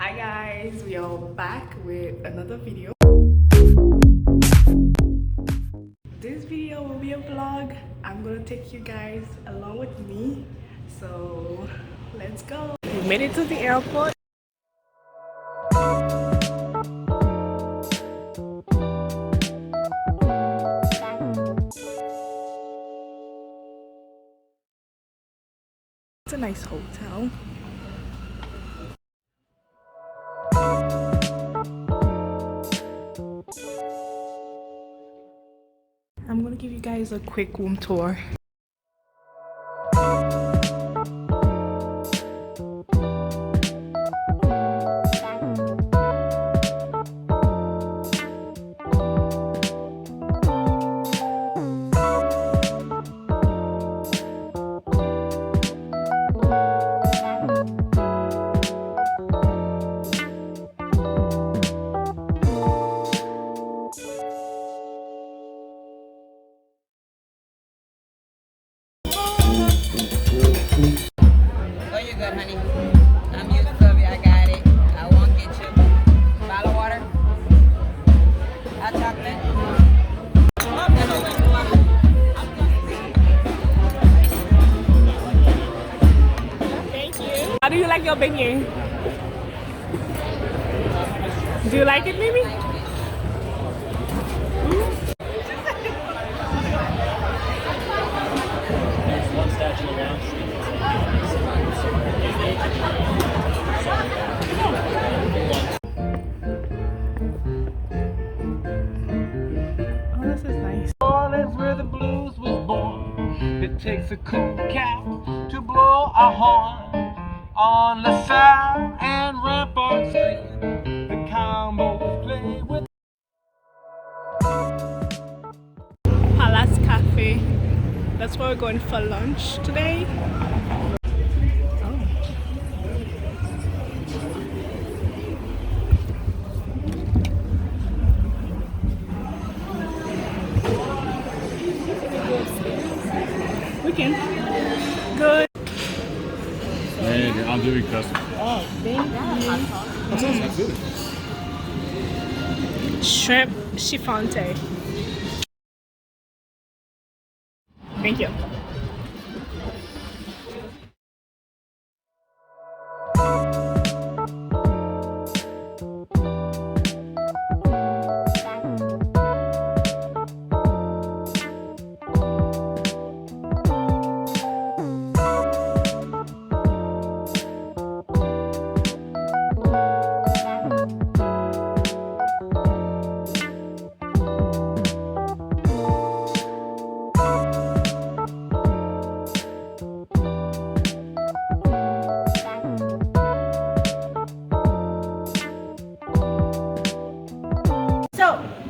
Hi guys, we are back with another video. This video will be a vlog. I'm gonna take you guys along with me, so let's go. We made it to the airport. It's a nice hotel. I'm gonna give you guys a quick room tour. How do you like your beignet? Do you like it, Mimi? There's one statue around Oh, this is nice. Orleans, where the blues was born. It takes a cool cat to blow a horn. On LaSalle and Rampart Street, the combos play with. Palace Cafe. That's where we're going for lunch today. Oh. We can. Good. Hey, I'll do it custom. Oh, thank you. That's good. Shrimp chiffante. Thank you.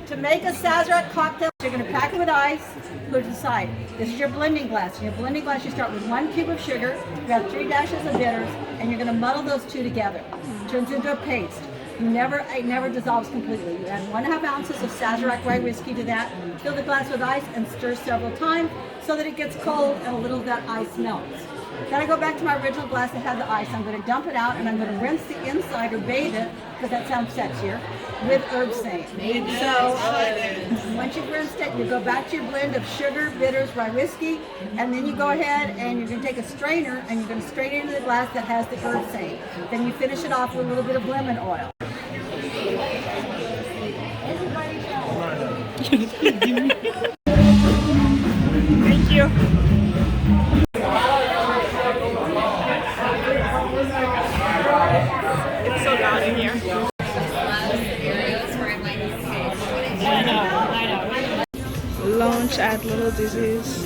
To make a Sazerac cocktail, you're going to pack it with ice, put it to the side. This is your blending glass. In your blending glass, you start with 1 cube of sugar, you have 3 dashes of bitters, and you're going to muddle those two together. It turns into a paste. It never dissolves completely. You add 1.5 ounces of Sazerac rye whiskey to that, fill the glass with ice, and stir several times so that it gets cold and a little of that ice melts. Then I go back to my original glass that had the ice. I'm going to dump it out and I'm going to rinse the inside or bathe it, because that sounds sexier, with herb sage. So once you've rinsed it, you go back to your blend of sugar, bitters, rye whiskey, and then you go ahead and you're going to take a strainer and you're going to strain it into the glass that has the herb sage. Then you finish it off with a little bit of lemon oil. Thank you. It's so loud in here. I know. Lunch at Little Dizzy's.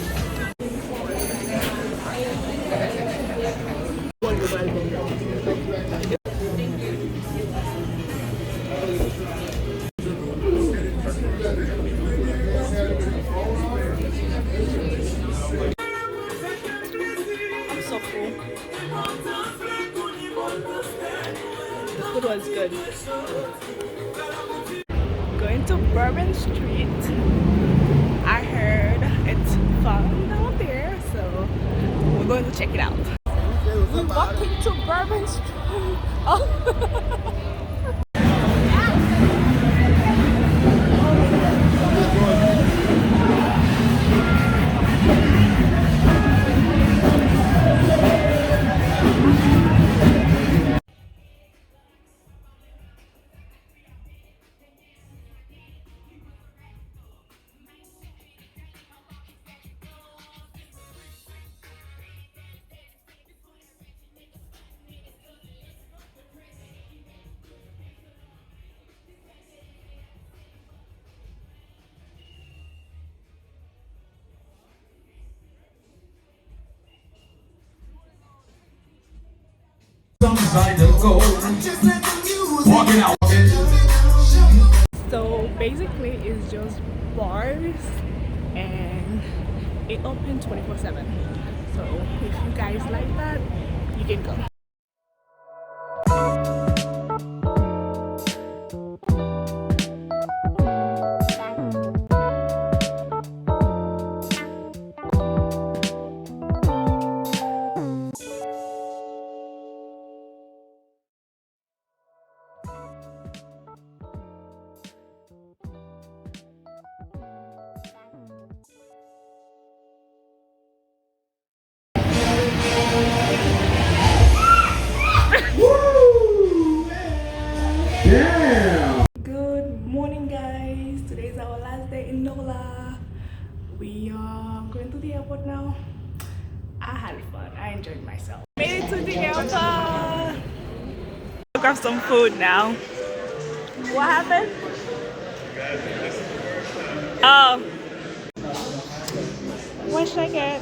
I'm so full. The food was good. Going to Bourbon Street. I heard it's fun down there, so we're going to check it out. We're walking to Bourbon Street. So basically it's just bars and it open 24/7. So if you guys like that, you can go. Good morning guys, today is our last day in Nola. We are going to the airport now. I had fun, I enjoyed myself. Made it to the airport. I'll grab some food now. What happened? Oh, what should I get?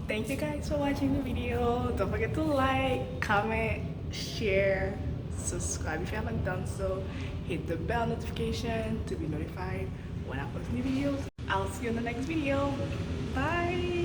Thank you guys for watching the video. Don't forget to like, comment, share, subscribe if you haven't done so. Hit the bell notification to be notified when I post new videos. I'll see you in the next video. Bye.